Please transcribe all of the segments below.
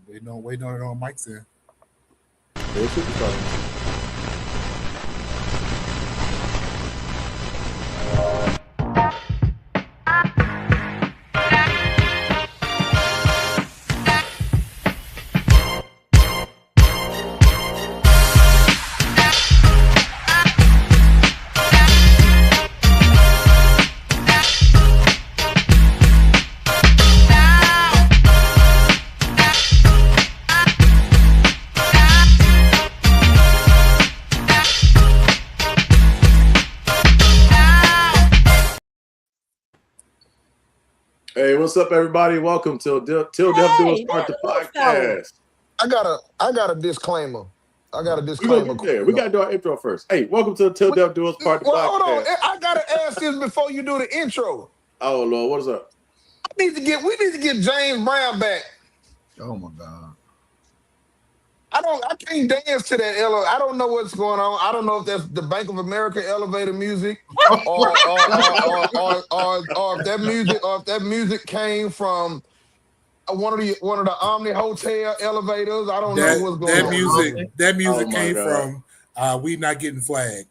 Waiting on it on Mike's end. They should be starting. Hey, what's up, everybody? Welcome to Death Do Us Part the podcast. I got a disclaimer. We gotta do our intro first. Hey, welcome to Till Death Do Us Part the podcast. Hold on, I gotta ask this before you do the intro. Oh Lord, what is up? We need to get James Brown back. Oh my God. I can't dance to that elevator. I don't know what's going on. I don't know if that's the Bank of America elevator music, or if that music came from one of the Omni Hotel elevators. I don't know what's going on. That music came from we not getting flagged.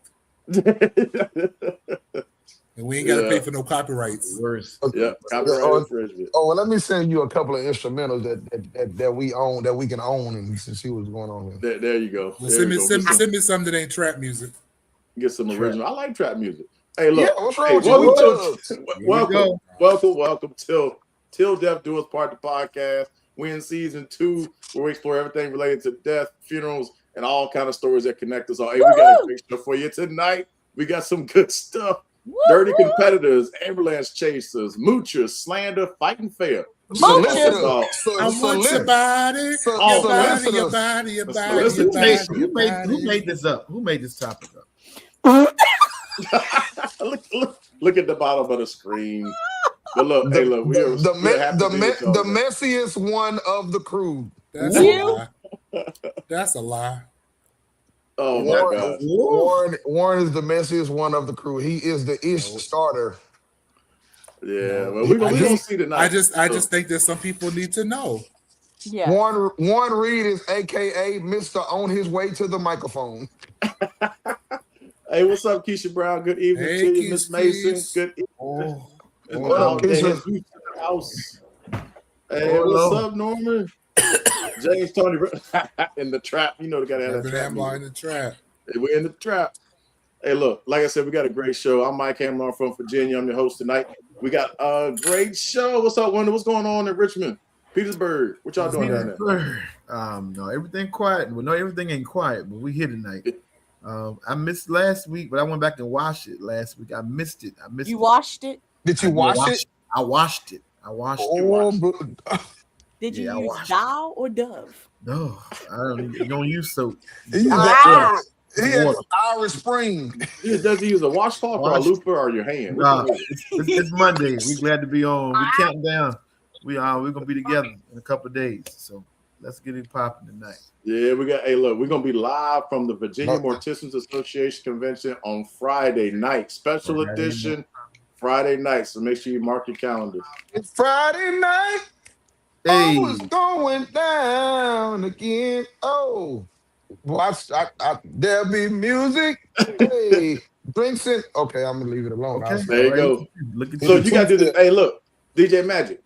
And we ain't got to pay for no copyrights. Copyright infringement. Oh, well, let me send you a couple of instrumentals that we own, that we can own, and see what's going on here. There you go. Well, send me something that ain't trap music. Get some original. I like trap music. Hey, look. Yeah, what's wrong with you? Welcome Till Death Do Us Part the podcast. We're in season 2 where we explore everything related to death, funerals, and all kind of stories that connect us all. Hey, we got a great show for you tonight. We got some good stuff. Dirty competitors, ambulance chasers, moochers, slander, fighting fair. I want your body. Who made this up? Who made this topic up? Look at the bottom of the screen. But look, we're the messiest one of the crew. That's a lie. Oh my God! Warren is the messiest one of the crew. He is the ish starter. Yeah, well, we're gonna see tonight. I just think that some people need to know. Yeah. Warren Reid is AKA Mr. On his way to the microphone. Hey, what's up, Keisha Brown? Good evening to you, Miss Mason. Good evening. What up, Keisha? House. Hey, what's up, Norman? James Tony in the trap. You know the guy that had that trap. In the trap. Hey, we're in the trap. Hey, look, like I said, we got a great show. I'm Mike Hamlar from Virginia. I'm your host tonight. We got a great show. What's up, Wendal? What's going on in Richmond, Petersburg? What y'all doing down there? No, everything quiet. Well, no, everything ain't quiet, but we here tonight. I missed last week, but I went back and watched it last week. I missed it. You watched it? Did you watch it? I watched it. Did you use Dow or Dove? No, I don't use soap. He has Irish Spring. Does he use a washcloth or a loofah or your hand? It's Monday. We're glad to be on. We're counting down. We're gonna be together in a couple of days. So let's get it popping tonight. Yeah, we're gonna be live from the Virginia Morticians Association convention on Friday night. Special edition Friday night. So make sure you mark your calendar. It's Friday night. Hey. Oh, it's going down again. Oh, watch! There'll be music. Hey, drinks it. Okay, I'm gonna leave it alone. Okay. There you go. So you gotta do this. Hey, look, DJ Magic.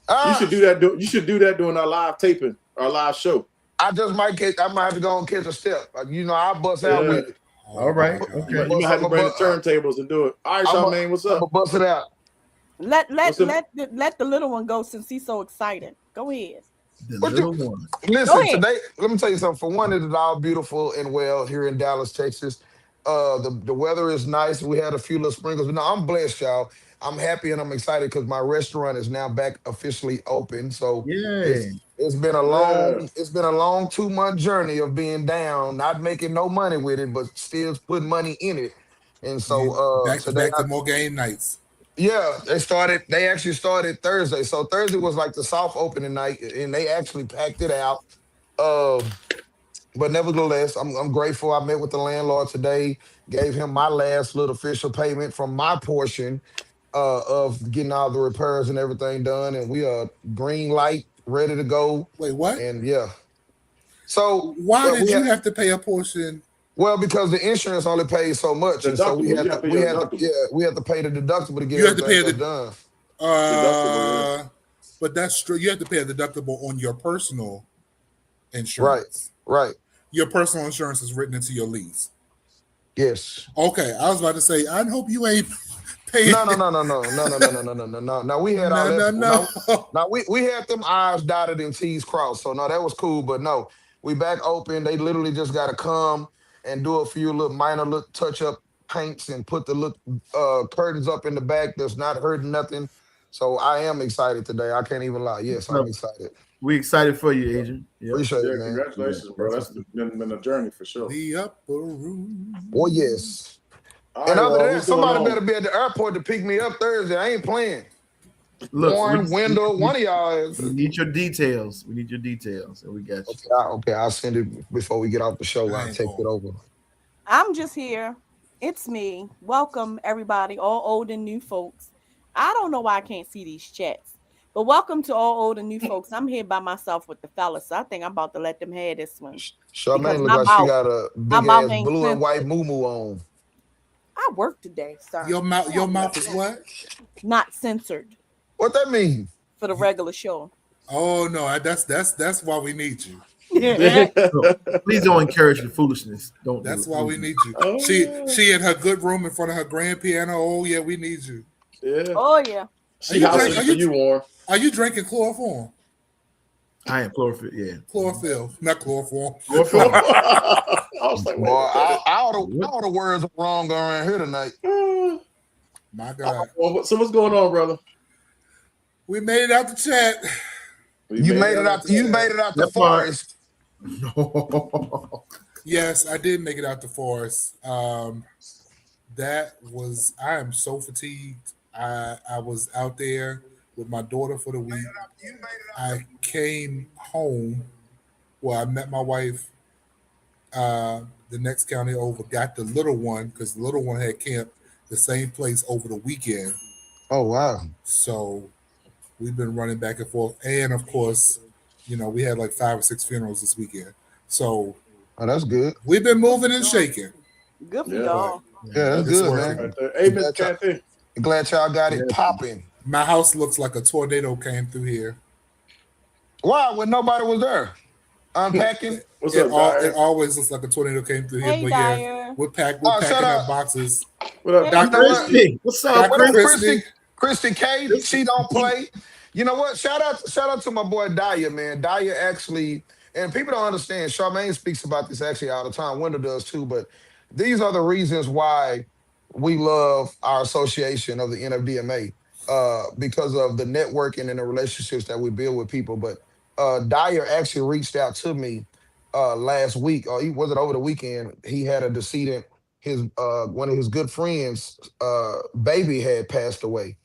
You should do that. You should do that during our live taping, our live show. I might have to go and catch a step. I'll bust out with it. All right. Okay. You might have to bring the turntables and do it. All right, Charmaine, what's up? I'm gonna bust it out. Let the little one go since he's so excited. Go ahead. Listen, today, let me tell you something. For one, it is all beautiful and well here in Dallas, Texas. The weather is nice. We had a few little sprinkles, but no, I'm blessed, y'all. I'm happy and I'm excited because my restaurant is now back officially open. So it's been a long 2-month journey of being down, not making no money with it, but still putting money in it. And so back to more game nights. Yeah, they actually started Thursday. So Thursday was like the soft opening night, and they actually packed it out. But nevertheless, I'm grateful. I met with the landlord today, gave him my last little official payment from my portion of getting all the repairs and everything done. And we are green light ready to go. Wait, what? And yeah. So why did you have to pay a portion? Well, because the insurance only pays so much, and so we had to pay the deductible to get everything done. But that's true. You have to pay a deductible on your personal insurance. Right. Your personal insurance is written into your lease. Yes. Okay, I was about to say, I hope you ain't paying. No. Now we had all that. Now we had them I's dotted and T's crossed. So no, that was cool. But no, we back open. They literally just got to come and do a few minor touch up paints and put the curtains up in the back. That's not hurting nothing. So I am excited today. I can't even lie. Yes, I'm excited. We excited for you, Adrian. Yep. Appreciate it, man. Congratulations, bro. That's been a journey for sure. The upper room. Oh, yes. All and right, other than that, somebody better be at the airport to pick me up Thursday. I ain't playing. Look, Warren, Wendal, one of y'all. We need your details. We need your details, and we got you. Okay, I'll send it before we get off the show. I'll take it over. I'm just here. It's me. Welcome, everybody, all old and new folks. I don't know why I can't see these chats. But welcome to all old and new folks. I'm here by myself with the fellas. So I think I'm about to let them have this one. Charmaine looks like she got a big ass blue and white moo-moo on. I work today, sir. Your mouth is what? Not censored. What that mean? For the regular show. Oh no, that's why we need you. Please don't encourage the foolishness. That's why we need you. Oh. She in her good room in front of her grand piano. Oh yeah, we need you. Yeah. Oh yeah. Are you drinking chloroform? I am chlorophyll. Yeah. Chlorophyll, not chloroform. I was like, boy, all the words are wrong around here tonight. My God. So what's going on, brother? We made it out the chat. You made it out the forest. Yes, I did make it out the forest. I am so fatigued. I was out there with my daughter for the week. I came home. Well, I met my wife the next county over, got the little one because the little one had camp the same place over the weekend. Oh, wow. So we've been running back and forth. And, of course, we had like 5 or 6 funerals this weekend. So that's good. We've been moving and shaking. Good for y'all. Yeah, that's good, man. Hey, Miss Kathy. Glad y'all got it popping. My house looks like a tornado came through here. Why? When nobody was there? Unpacking? What's up, Dyer? It always looks like a tornado came through here. Hey, but Dyer. yeah, we're packing up boxes. What up, Dr. Christy? What's up, Christy K? She don't play. You know what? Shout out to my boy Dyer, man. Dyer actually, and people don't understand, Charmaine speaks about this actually all the time. Wendal does too, but these are the reasons why we love our association of the NFDMA, because of the networking and the relationships that we build with people. But Dyer actually reached out to me last week, or was it over the weekend? He had a decedent. His one of his good friends' baby had passed away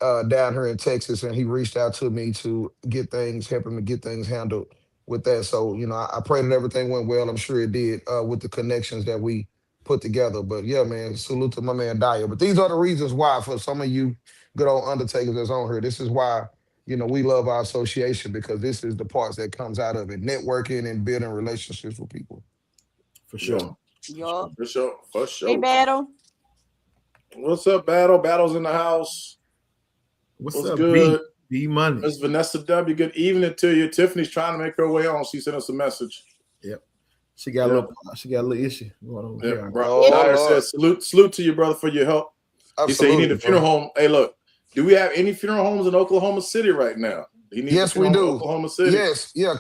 down here in Texas, and he reached out to me to help him to get things handled with that. So, I pray that everything went well. I'm sure it did with the connections that we put together. But yeah, man, salute to my man Dyer. But these are the reasons why, for some of you good old undertakers that's on here, this is why, we love our association, because this is the parts that comes out of it, networking and building relationships with people. For sure. Yeah. For sure. Hey, Battle. What's up, Battle? Battle's in the house. What's up, good? B Money. Miss Vanessa W. Good evening to you. Tiffany's trying to make her way on. She sent us a message. Yep. She got a little issue going on here. Bro. Dyer says salute to you, brother, for your help. Absolutely, he said he need a funeral home. Hey, look, do we have any funeral homes in Oklahoma City right now? Yes, we do. Oklahoma City. Yes, yeah.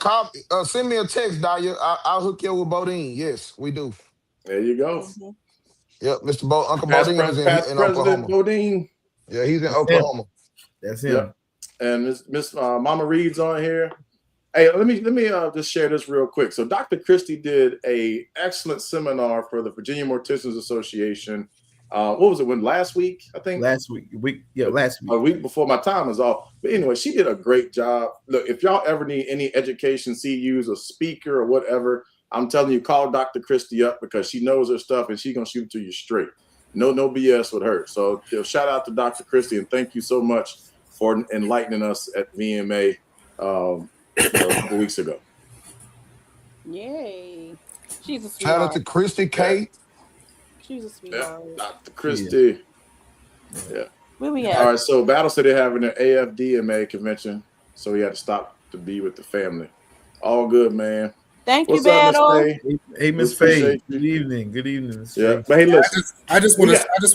Send me a text, Dyer. I'll hook you up with Bodine. Yes, we do. There you go. Mm-hmm. Yep, Mr. Uncle Bodine is in Oklahoma. Bodine. Yeah, he's in Oklahoma. That's him. Yep. And Miss Mama Reid's on here. Hey, let me just share this real quick. So Dr. Christie did a excellent seminar for the Virginia Morticians Association. What was it? Last week, I think? Last week. Last week. A week before my time is off. But anyway, she did a great job. Look, if y'all ever need any education, CUs, a speaker or whatever, I'm telling you, call Dr. Christie up, because she knows her stuff and she's going to shoot it to you straight. No BS with her. So shout out to Dr. Christie, and thank you so much for enlightening us at VMA. a couple weeks ago. Yay. She's a Shout sweetheart. out to Christy K. She's a sweetheart. Yeah, Dr. Christie. Yeah. Where we All at? right, so Battle said they're having an AFDMA convention, so he had to stop to be with the family. All good, man. Thank What's you, up, Miss Battle. Faye? Hey, Miss We appreciate Faye. you. Good evening. Good evening, Miss Yeah, Faye. but hey, listen. I just want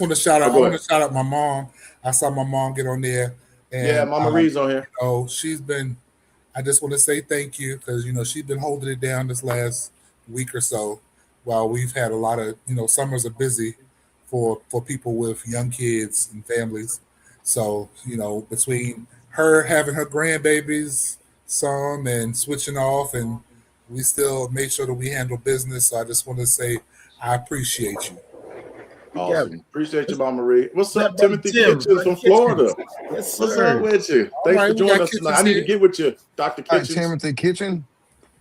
to shout out. Oh, go I want to shout out my mom. I saw my mom get on there, and Yeah, Mama Reid's on here. she's been. I just want to say thank you because she's been holding it down this last week or so, while we've had a lot of summers are busy for people with young kids and families. So between her having her grandbabies some and switching off, and we still make sure that we handle business. So I just want to say I appreciate you. Awesome. Appreciate you, Mama Reid. What's up, That brother Timothy Tim, Kitchens from Kitchens. Florida? Yes, What's sir. up with you? All Thanks right, for we joining got us tonight. I Kitchens need to here. get with you, Dr. Hi, Kitchens. Timothy Kitchen.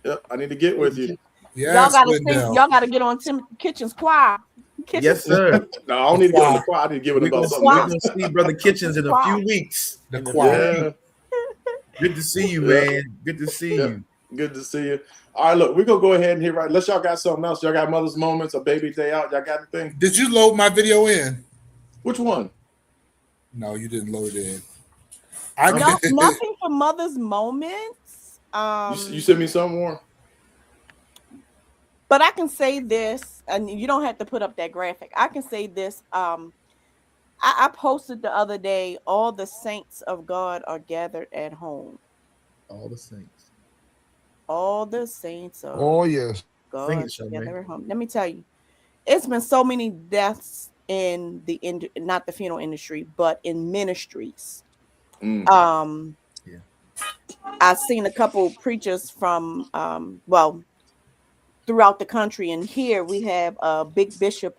Yep, I need to get with you. Yes, Y'all Wendell. gotta get on Timothy Kitchen's choir. Yes, sir. No, I don't need to get on the choir. I need to get with him We're about something gonna else. see Brother Kitchens in a few weeks. The In a choir. few Yeah, weeks. Good to see you, Yeah. man. Good to see Yeah. you. good to see you. All right, look, we're going to go ahead and hit right. Unless y'all got something else. Y'all got Mother's Moments, a baby day out. Y'all got anything? Did you load my video in? Which one? No, you didn't load it in. No, nothing for Mother's Moments. You sent me some more? But I can say this, and you don't have to put up that graphic. I can say this. I posted the other day, all the saints of God are gathered at home. All the saints. All the saints of Oh yes. God Sing it, Charmaine. together at home. Let me tell you, it's been so many deaths in not the funeral industry, but in ministries. Mm. Yeah. I've seen a couple preachers from throughout the country, and here we have Big Bishop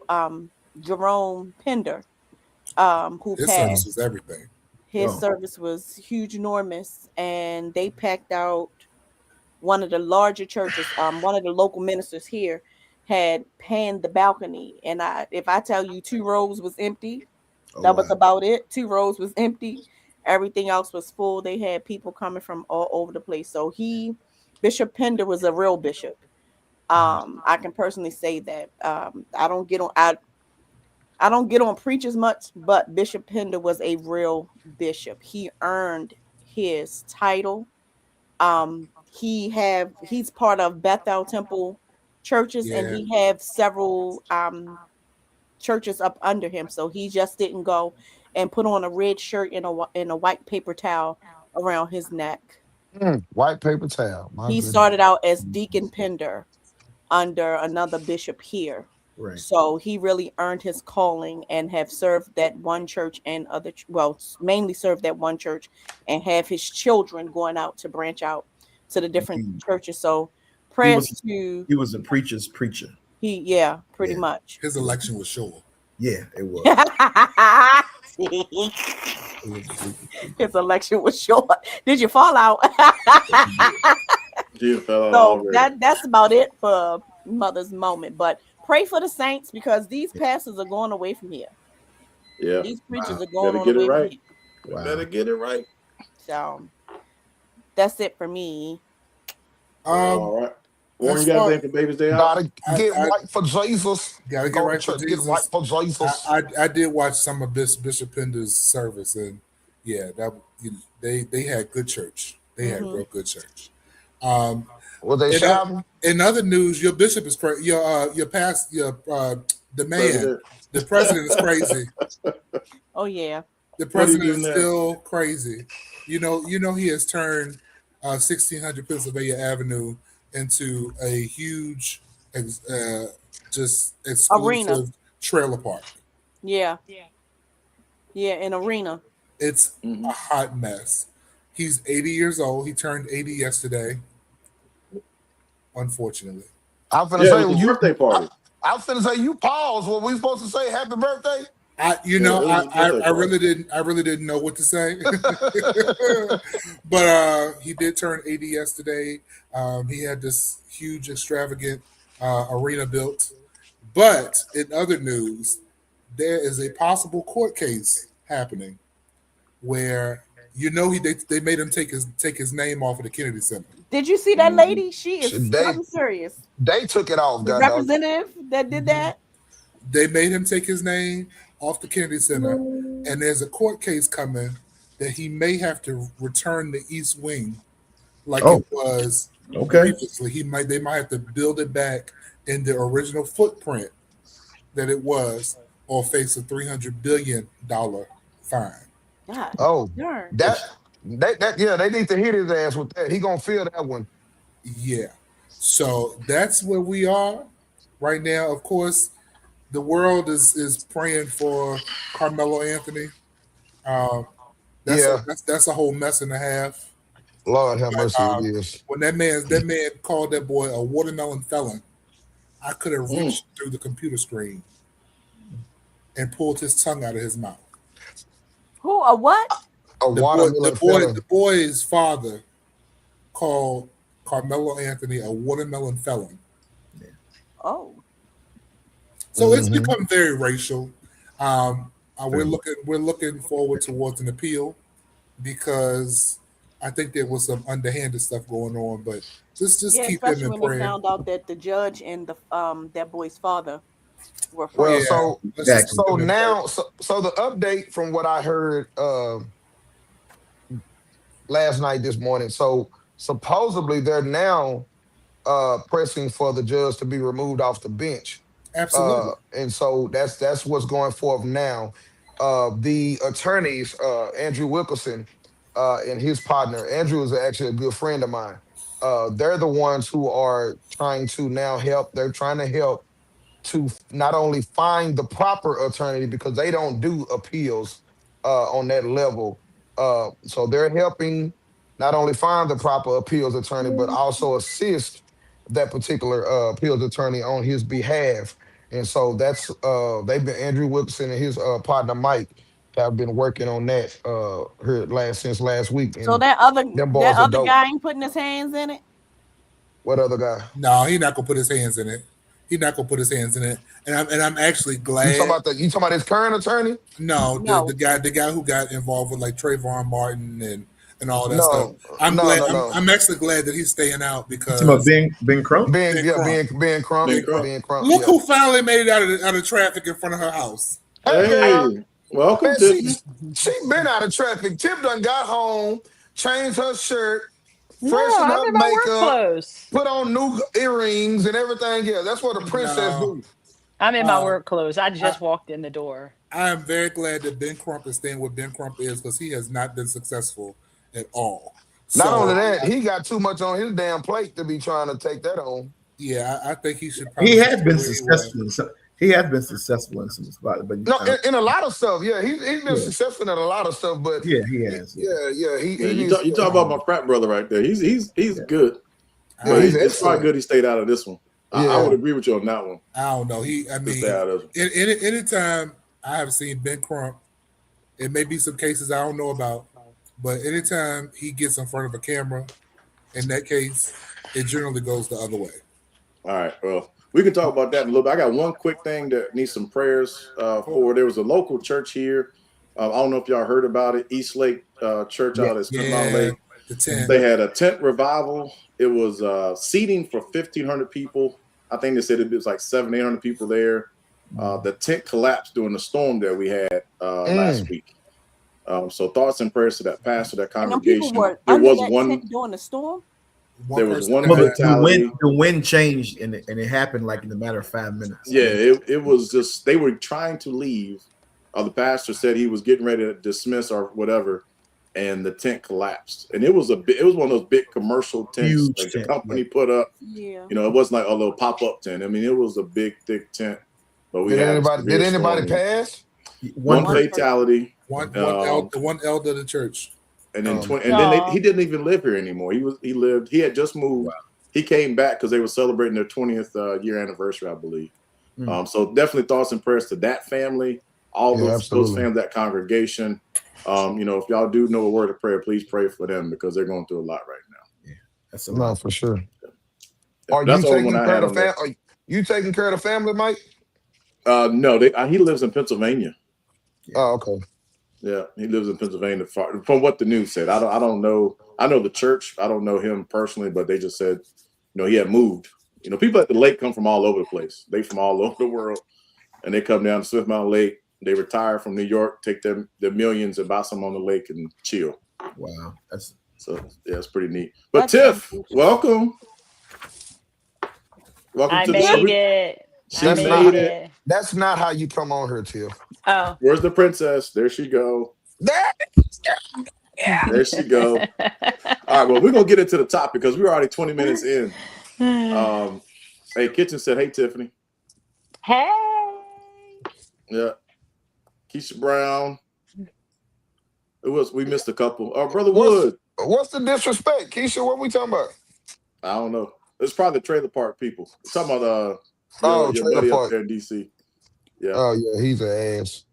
Jerome Pender, who His passed. service was everything. His Oh. service was huge, enormous, and they packed out one of the larger churches. One of the local ministers here had panned the balcony, and if I tell you 2 rows was empty, Oh, that was wow. about it. 2 rows was empty. Everything else was full. They had people coming from all over the place. So Bishop Pender was a real bishop. I can personally say that. I don't get on preachers much, but Bishop Pender was a real bishop. He earned his title. He's part of Bethel Temple churches, and he have several churches up under him. So he just didn't go and put on a red shirt and a white paper towel around his neck. White paper towel. My He goodness. started out as Deacon Pender under another bishop here. Right. So he really earned his calling and have served that one church and mainly served that one church, and have his children going out to branch out to the different churches. So prayers He was a preacher's preacher. Pretty much. His election was sure. Yeah, it was. His election was short. Did you fall out? Yeah, fell out So already. that's about it for Mother's Moment. But pray for the saints, because these pastors are going away from here. Yeah. These preachers are Better going get away it right. from here. Wow. Better get it right. So that's it for me. All right. Warren, as you got far- anything for Baby's Day out? Gotta get right for Jesus. Gotta get Go to right for church, Jesus. Get right for Jesus. I did watch some of Bishop Pender's service, and they had good church. They had real good church. Were they shouting? In other news, your bishop is crazy. Your the man, the president is crazy. Oh yeah. The What are you president doing is now? still crazy. You know he has turned 1600 Pennsylvania Avenue into a huge, just exclusive Arena. trailer park. Yeah. Yeah, an arena. It's a hot mess. He's 80 years old. He turned 80 yesterday. Unfortunately. I'm finna Yeah, say it was a birthday party. I'm finna say you pause. What we supposed to say? Happy birthday. I really didn't know what to say. But he did turn 80 yesterday. He had this huge, extravagant arena built. But in other news, there is a possible court case happening where You know, they made him take his name off of the Kennedy Center. Did you see that lady? She is They serious. They took it off, The God. representative that did that. They made him take his name off the Kennedy Center, and there's a court case coming that he may have to return the East Wing like it was previously. They might have to build it back in the original footprint that it was, or face a $300 billion fine. God, they need to hit his ass with that. He gonna feel that one. Yeah. So that's where we are right now. Of course, the world is praying for Carmelo Anthony. That's a whole mess and a half. Lord have mercy, it is. When that man called that boy a watermelon felon, I could have reached through the computer screen and pulled his tongue out of his mouth. Who? A what? The boy's father called Carmelo Anthony a watermelon felon. Oh. So it's become very racial. We're looking forward towards an appeal because I think there was some underhanded stuff going on, but just keep them in prayer. Especially when they found out that the judge and the that boy's father were friends. Well, so now the update from what I heard last night, this morning. So supposedly they're now pressing for the judge to be removed off the bench. Absolutely. And so that's what's going forth now. The attorneys, Andrew Wilkerson and his partner, Andrew is actually a good friend of mine. They're the ones who are trying to now help. They're trying to help to not only find the proper attorney because they don't do appeals on that level. So they're helping not only find the proper appeals attorney, but also assist that particular appeals attorney on his behalf. And so that's Andrew Wilkerson and his partner Mike have been working on that since last week. And so that other guy ain't putting his hands in it. What other guy? No, he's not gonna put his hands in it. And I'm actually glad. You talking about his current attorney? No. The guy who got involved with like Trayvon Martin and all that stuff. I'm actually glad that he's staying out because Ben Crump. Ben Crump. Look who finally made it out of traffic in front of her house. Hey, welcome. She been out of traffic. Tip done got home, changed her shirt, freshened up makeup, put on new earrings and everything. Yeah, that's what a princess do. I'm in my work clothes. I just walked in the door. I am very glad that Ben Crump is staying where Ben Crump is because he has not been successful at all. Not only that, he got too much on his damn plate to be trying to take that on. Yeah, I think he should. He has been successful. He has been successful in some spots, but in a lot of stuff. Yeah, he's been successful in a lot of stuff. But yeah, he has. You talk about my frat brother right there. He's good. It's probably good he stayed out of this one. I would agree with you on that one. I don't know. Anytime I have seen Ben Crump, it may be some cases I don't know about, but anytime he gets in front of a camera, in that case, it generally goes the other way. All right. Well, we can talk about that in a little bit. I got one quick thing that needs some prayers for. There was a local church here. I don't know if y'all heard about it. East Lake Church out at Spitmount Lake. The tent. They had a tent revival. It was seating for 1,500 people. I think they said it was like 700-800 people there. The tent collapsed during the storm that we had last week. So thoughts and prayers to that pastor, that congregation. There was one during the storm. There was one fatality. The wind changed and it happened like in a matter of 5 minutes. Yeah, it was just they were trying to leave. The pastor said he was getting ready to dismiss or whatever, and the tent collapsed. And it was one of those big commercial tents like the company put up. Yeah, it wasn't like a little pop-up tent. I mean, it was a big, thick tent. But did anybody pass? One fatality. One elder of the church. And then he didn't even live here anymore. He had just moved. Wow. He came back because they were celebrating their 20th year anniversary, I believe. So definitely thoughts and prayers to that family, all those families, that congregation. If y'all do know a word of prayer, please pray for them because they're going through a lot right now. Yeah, that's a lot for sure. Are you taking care of the family? Are you taking care of the family, Mike? No, he lives in Pennsylvania. Oh, okay. Yeah, he lives in Pennsylvania. From what the news said, I don't know. I know the church. I don't know him personally, but they just said, he had moved. People at the lake come from all over the place. They from all over the world, and they come down to Swift Mountain Lake. They retire from New York, take their millions and buy some on the lake and chill. Wow, it's pretty neat. But Tiff, welcome. I made it. That's not how you come on here, Tiff. Oh, where's the princess? There she go. Yeah. There she go. All right, well, we're gonna get into the topic because we're already 20 minutes in. Hey, Kitchen said, "Hey, Tiffanie." Hey. Yeah. Keisha Brown. We missed a couple. Brother Wood. What's the disrespect, Keisha? What we talking about? I don't know. It's probably the trailer park people. We're talking about your buddy up there in DC. Yeah. Oh yeah, he's an ass.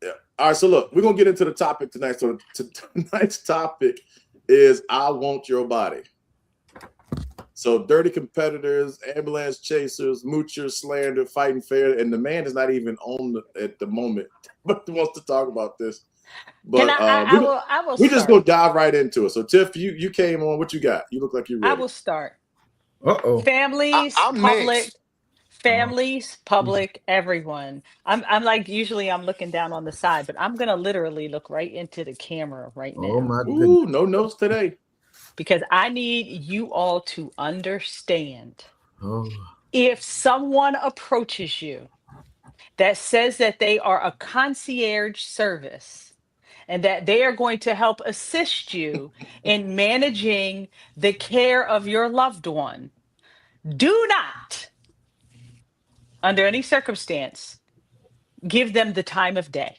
Yeah. All right. So look, we're gonna get into the topic tonight. So tonight's topic is "I Want Your Body." So dirty competitors, ambulance chasers, moochers, slander, fighting fair, and the man is not even on at the moment, but wants to talk about this. But I will. We just go dive right into it. So Tiff, you came on. What you got? You look like you're ready. I will start. Uh-oh. Families, public, everyone. I'm like, usually I'm looking down on the side, but I'm gonna literally look right into the camera right now. Oh my goodness. Ooh, no notes today. Because I need you all to understand. If someone approaches you that says that they are a concierge service and that they are going to help assist you in managing the care of your loved one, do not, under any circumstance, give them the time of day.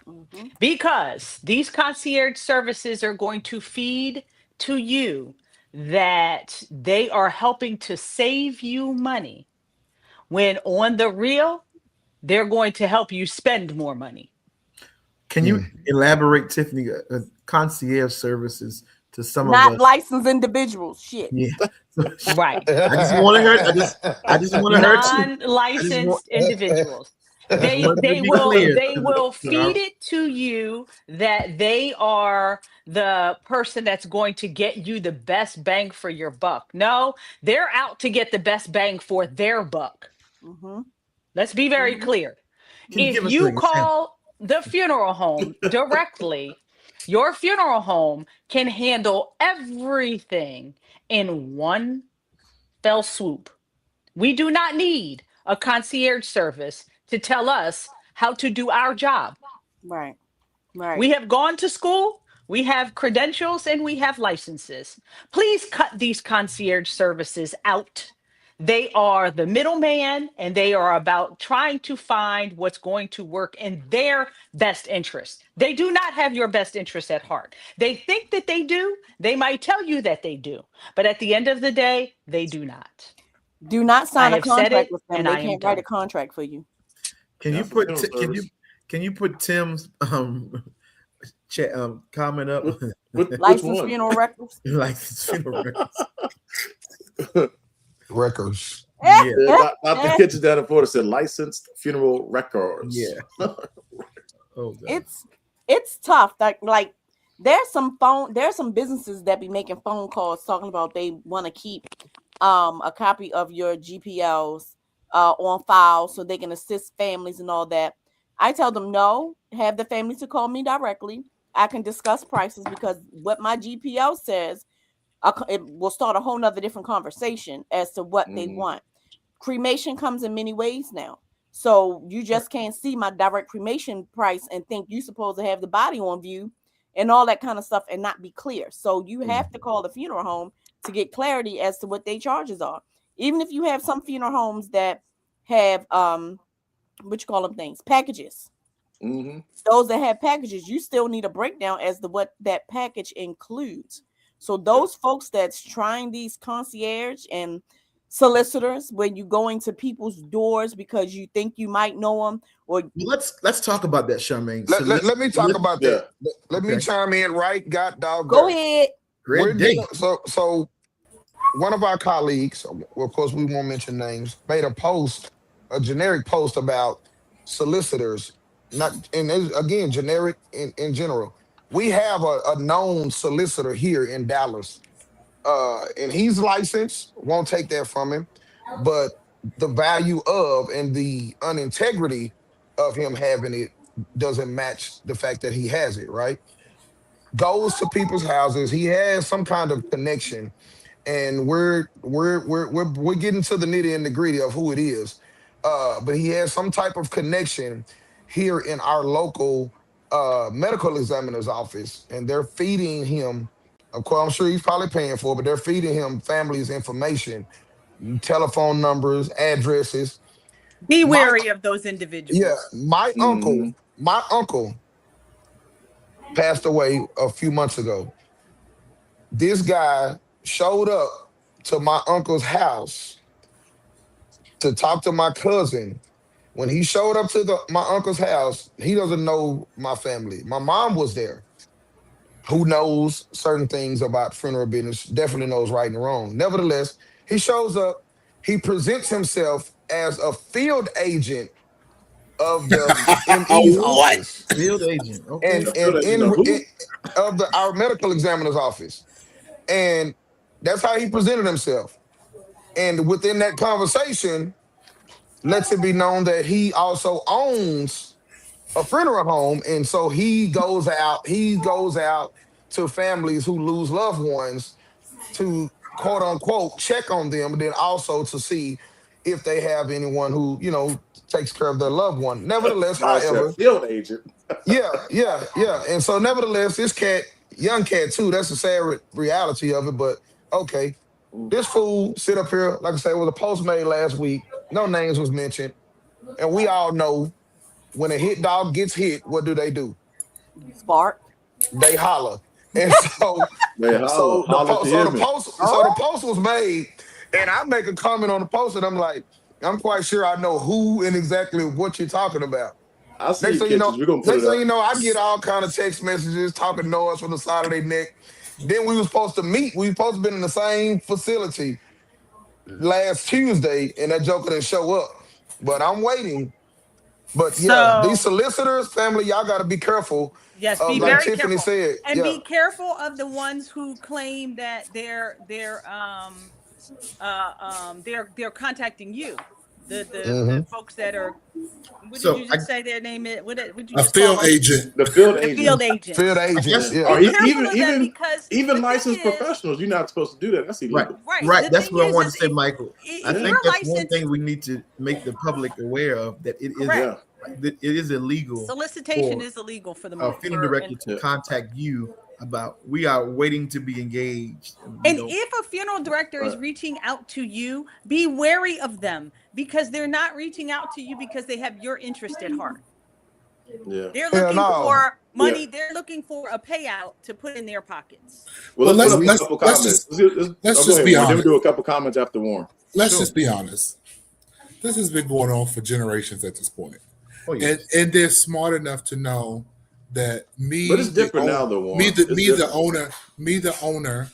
Mm-hmm. Because these concierge services are going to feed to you that they are helping to save you money, when on the real, they're going to help you spend more money. Can you elaborate, Tiffany, concierge services to some not of us? Licensed individuals? Shit. Yeah. Right. I just want to hear. I just want to hear non-licensed individuals. They will feed it to you that they are the person that's going to get you the best bang for your buck. No, they're out to get the best bang for their buck. Mm-hmm. Let's be very clear. If you call the funeral home directly, your funeral home can handle everything in one fell swoop. We do not need a concierge service to tell us how to do our job. Right. We have gone to school, we have credentials, and we have licenses. Please cut these concierge services out. They are the middleman, and they are about trying to find what's going to work in their best interest. They do not have your best interest at heart. They think that they do. They might tell you that they do, but at the end of the day, they do not. Do not sign a contract with them. They can't write a contract for you. Can you put Tim's comment up? Licensed funeral records. Licensed funeral records. Records. Yeah. Not the kitchen down in Florida said licensed funeral records. Yeah. Oh, God. It's tough. Like there's some businesses that be making phone calls talking about they want to keep a copy of your GPLs on file so they can assist families and all that. I tell them no, have the family to call me directly. I can discuss prices, because what my GPL says, it will start a whole nother different conversation as to what they want. Cremation comes in many ways now. So you just can't see my direct cremation price and think you're supposed to have the body on view and all that kind of stuff and not be clear. So you have to call the funeral home to get clarity as to what their charges are. Even if you have some funeral homes that have packages. Mm-hmm. Those that have packages, you still need a breakdown as to what that package includes. So those folks that's trying these concierge and solicitors, when you go into people's doors because you think you might know them, or let's talk about that, Charmaine. Let me talk about that. Let me chime in. Right, dog. Go ahead. So one of our colleagues, of course we won't mention names, made a generic post about solicitors not, and again, generic in general. We have a known solicitor here in Dallas, and he's licensed. Won't take that from him, but the value of and the unintegrity of him having it doesn't match the fact that he has it. Right? Goes to people's houses. He has some kind of connection, and we're getting to the nitty and the gritty of who it is. But he has some type of connection here in our local medical examiner's office, and they're feeding him. Of course, I'm sure he's probably paying for it, but they're feeding him families' information, telephone numbers, addresses. Be My wary of those individuals. yeah, my uncle passed away a few months ago. This guy showed up to my uncle's house to talk to my cousin. When he showed up to my uncle's house, he doesn't know my family. My mom was there, who knows certain things about funeral business, definitely knows right and wrong. Nevertheless, he shows up, he presents himself as a field agent of the ME's What? office Field agent. Okay. and Field agent of who? of our medical examiner's office. And that's how he presented himself. And within that conversation, lets it be known that he also owns a funeral home. And so he goes out to families who lose loved ones to quote unquote check on them, and then also to see if they have anyone who, takes care of their loved one. Nevertheless, however, field agent. yeah. And so nevertheless, this cat, young cat too, that's the sad reality of it, but okay. This fool sit up here, like I said, was a post made last week. No names was mentioned. And we all know when a hit dog gets hit, what do? Spark. They holler. And so, the post was made, and I make a comment on the post, and I'm like, I'm quite sure I know who and exactly what you're talking about. I see Next thing you know, I I get all kind of text messages talking noise from the side of their neck. Then we were supposed to meet. We were supposed to be in the same facility last Tuesday, and that joker didn't show up. But I'm waiting. But yeah, these solicitors, family, y'all got to be careful. Yes, be very like Tiffanie careful. said, and be careful of the ones who claim that they're contacting you. The folks that are. What did you just say their name is? What did you a just field call agent. The field agent. Field agent. Or because even licensed professionals, you're not supposed to do that. That's illegal. Right. That's what I wanted to say, Michael. I think that's licensed, one thing we need to make the public aware of, that it is it is illegal. Solicitation is illegal for the funeral director to contact you about, we are waiting to be engaged. And if a funeral director is reaching out to you, be wary of them, because they're not reaching out to you because they have your interest at heart. Yeah. They're looking for money. Yeah. They're looking for a payout to put in their pockets. Well, let's just be honest. Then we do a couple comments after Warren. Let's just be honest. This has been going on for generations at this point. Oh, yes. And they're smart enough to know that but it's different now, though. Warren. Me, the owner,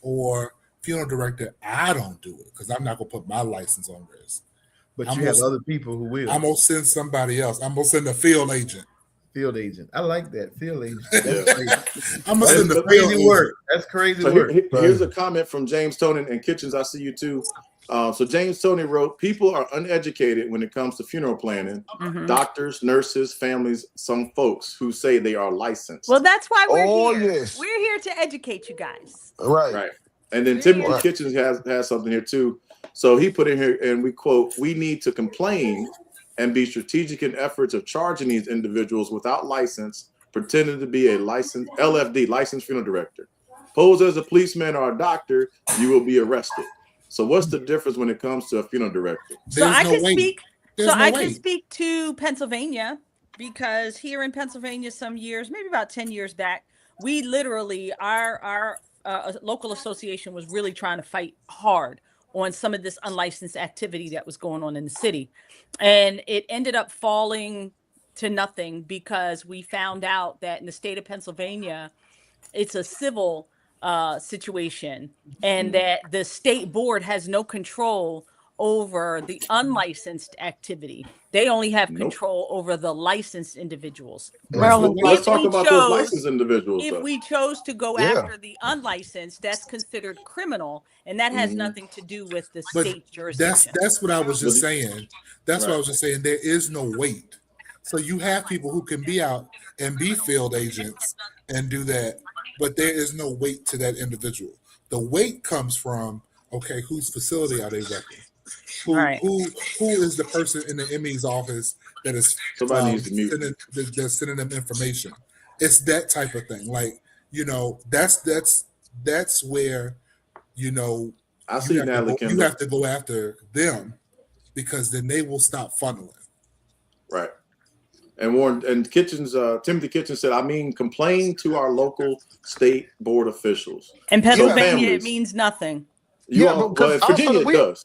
or funeral director, I don't do it because I'm not gonna put my license on risk. But you have other people who will. I'm gonna send somebody else. I'm gonna send a field agent. Field agent. I like that. Field agent. I'm gonna send the crazy work. That's crazy work. Here's a comment from James Tony and Kitchens. I see you too. So James Tony wrote, people are uneducated when it comes to funeral planning. Mm-hmm. Doctors, nurses, families, some folks who say they are licensed. Well, that's why we're here. Yes. We're here to educate you guys. Right. And then Timothy Kitchens has something here too. So he put in here, and we quote, we need to complain and be strategic in efforts of charging these individuals without license, pretending to be a licensed LFD, licensed funeral director. Pose as a policeman or a doctor, you will be arrested. So what's the difference when it comes to a funeral director? I can speak to Pennsylvania, because here in Pennsylvania, some years, maybe about 10 years back, we literally, our local association was really trying to fight hard on some of this unlicensed activity that was going on in the city. And it ended up falling to nothing because we found out that in the state of Pennsylvania, it's a civil situation, and that the state board has no control over the unlicensed activity. They only have Nope. control over the licensed individuals. Maryland, Let's talk about those licensed individuals. If we chose to go Yeah. after the unlicensed, that's considered criminal, and that has nothing to do with the But state jurisdiction. that's what I was just But- saying. That's what I was just saying. There is no weight. So you have people who can be out and be field agents and do that, but there is no weight to that individual. The weight comes from, okay, whose facility are they repping? Who is the person in the ME's office that is Somebody needs to mute. that's sending them information? It's that type of thing. Like, that's where, I see Natalie Kendall. you have to go after them, because then they will stop funneling. Right. And Warren and Kitchens, Timothy Kitchens said, complain to our local state board officials. In Pennsylvania, families. it means nothing. Well, in Virginia, it does.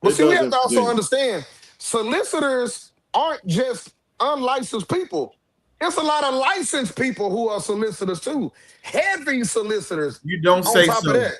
Well, It see, we does have in to also Virginia. understand, solicitors aren't just unlicensed people. It's a lot of licensed people who are solicitors too. Heavy solicitors. You don't On say top so. of that.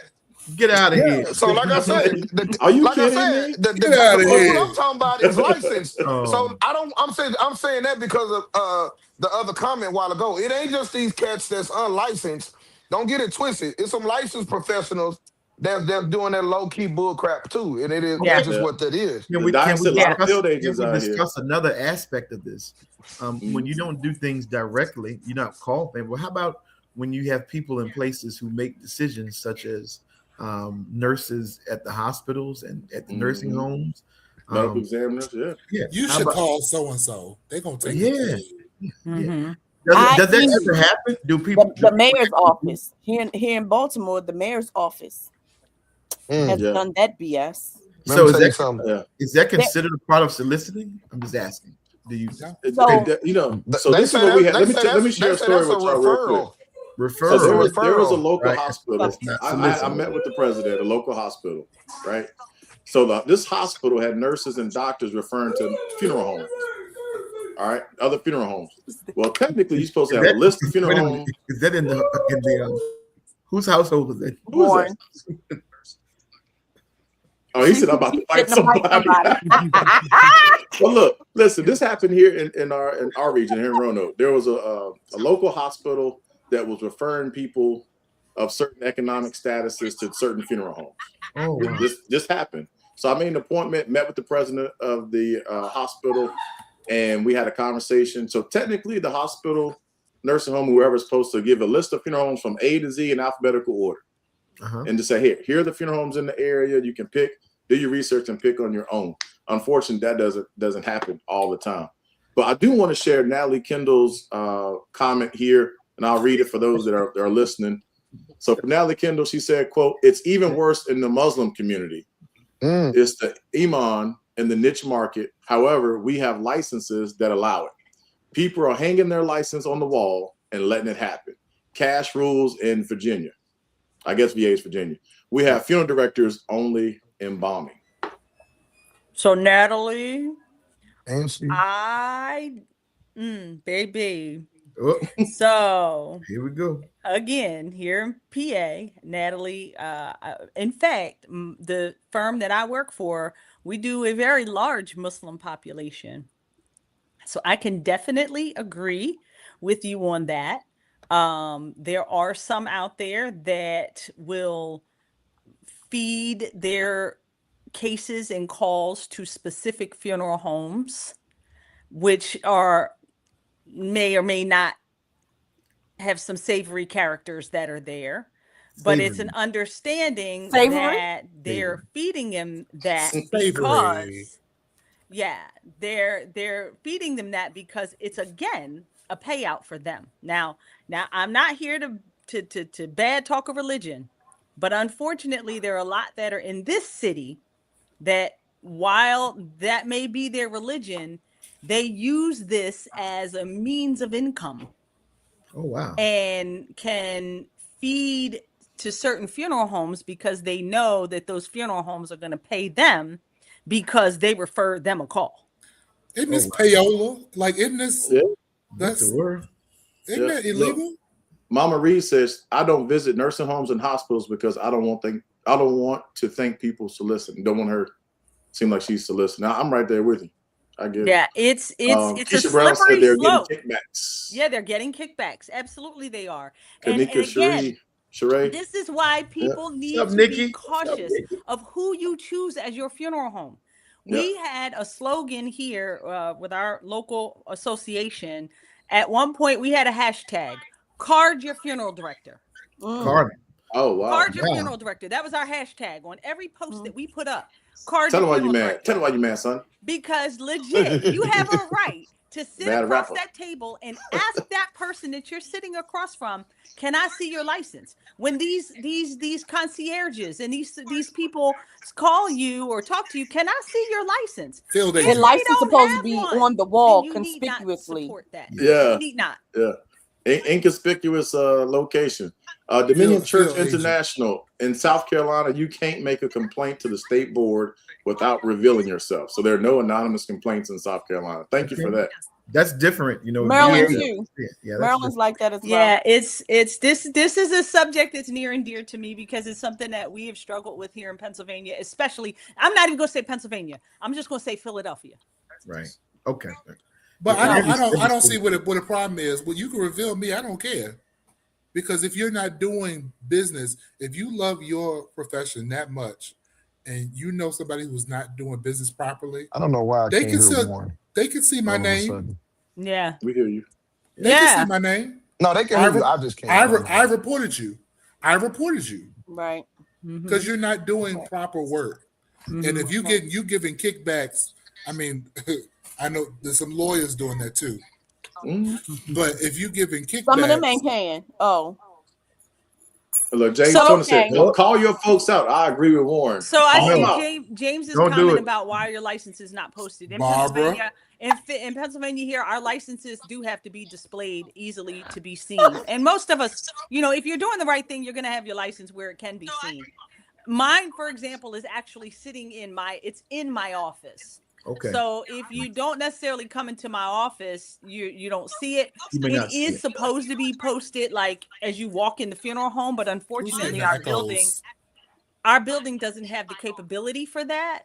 Get out of here. So, like I said, Are you like I kidding said, me? the Get outta what here. I'm talking about is licensed. Oh. So I'm saying that because of the other comment a while ago. It ain't just these cats that's unlicensed. Don't get it twisted. It's some licensed professionals that's doing that low key bull crap too, and that's just what that is. Can we discuss another aspect of this? When you don't do things directly, you're not called. Well, how about when you have people in places who make decisions, such as nurses at the hospitals and at the nursing homes, medical examiners? Yeah. You should call so and so. They're gonna take it. Mm-hmm. Does that ever happen? Do people? The mayor's office here in Baltimore, the mayor's office has done that BS. So is that considered a part of soliciting? I'm just asking. Do you? So this is what we have. Let me share a story with y'all real quick. Referral. So there was a local hospital. I met with the president at a local hospital, right? So this hospital had nurses and doctors referring to funeral homes. All right, other funeral homes. Well, technically, you're supposed to have a list of funeral homes. Is that in the whose household was that? Who is that? Oh, he said I'm about to fight somebody. Well, look, listen. This happened here in our region here in Roanoke. There was a local hospital that was referring people of certain economic statuses to certain funeral homes. Oh, wow. This happened. So I made an appointment, met with the president of the hospital, and we had a conversation. So technically, the hospital, nursing home, whoever's supposed to give a list of funeral homes from A to Z in alphabetical order, and to say, here are the funeral homes in the area. You can pick, do your research, and pick on your own. Unfortunately, that doesn't happen all the time. But I do want to share Natalie Kendall's comment here, and I'll read it for those that are listening. So for Natalie Kendall, she said, quote, "It's even worse in the Muslim community. It's the imam in the niche market. However, we have licenses that allow it. People are hanging their license on the wall and letting it happen. Cash rules in Virginia. I guess VA is Virginia. We have funeral directors only embalming." So Natalie, baby. Oh. So here we go. Again, here in PA, Natalie, in fact, the firm that I work for, we do a very large Muslim population. So I can definitely agree with you on that. There are some out there that will feed their cases and calls to specific funeral homes, which may or may not have some savory characters that are there, but it's an understanding that they're feeding them that because they're feeding them that because it's again a payout for them. Now I'm not here to bad talk of religion, but unfortunately there are a lot that are in this city that while that may be their religion, they use this as a means of income. Oh, wow. And can feed to certain funeral homes because they know that those funeral homes are going to pay them because they referred them a call. Isn't this payola? Like, isn't this? Yeah. That's the word. Isn't that illegal? Look, Mama Reid says, "I don't visit nursing homes and hospitals because I don't want to think people soliciting. Don't want her seemed like she used to listen. Now I'm right there with you. I get it. Yeah, it's a Keisha Brown said slippery they're slope. getting kickbacks. Yeah, they're getting kickbacks. Absolutely, they are. Kanika, Sheree. This is why people need to be cautious of who you choose as your funeral home. We had a slogan here with our local association. At one point, we had a hashtag: "Card your funeral director." Card. Oh wow! Card your funeral director. That was our hashtag on every post that we put up. Card Tell your them why you funeral mad. director. Tell them why you mad, son. Because legit, you have a right to sit Bad across rapper. that table and ask that person that you're sitting across from, "Can I see your license?" When these concierges and these people call you or talk to you, "Can I see your license?" Field Their agent. license supposed to be on the wall then you need not conspicuously. support that. Yeah. You need not. Yeah. Inconspicuous location. Dominion Church Field agent. International in South Carolina, you can't make a complaint to the state board without revealing yourself. So there are no anonymous complaints in South Carolina. Thank you for that. That's different, you know. Maryland Yeah. too. Yeah, Maryland's like that as well. Yeah, it's this is a subject that's near and dear to me because it's something that we have struggled with here in Pennsylvania, especially. I'm not even going to say Pennsylvania. I'm just going to say Philadelphia. Right. Okay. But I don't see what the problem is. Well, you can reveal me. I don't care. Because if you're not doing business, if you love your profession that much and you know somebody who's not doing business properly, I don't know why they can see my name. Yeah. We hear you. They can see my name. No, they can hear you. I just can't. I reported you. Right. Because you're not doing proper work. And if you giving kickbacks, I mean, I know there's some lawyers doing that too. But if you giving kickbacks, some of them ain't paying. Oh. Look, James Turner said, call your folks out. I agree with Warren. So I see James is commenting about why your license is not posted in Pennsylvania. In Pennsylvania here, our licenses do have to be displayed easily to be seen. And most of us, you know, if you're doing the right thing, you're going to have your license where it can be seen. Mine, for example, is actually sitting in my office. Okay. So if you don't necessarily come into my office, you don't see it. It is supposed to be posted like as you walk in the funeral home, but unfortunately our building doesn't have the capability for that.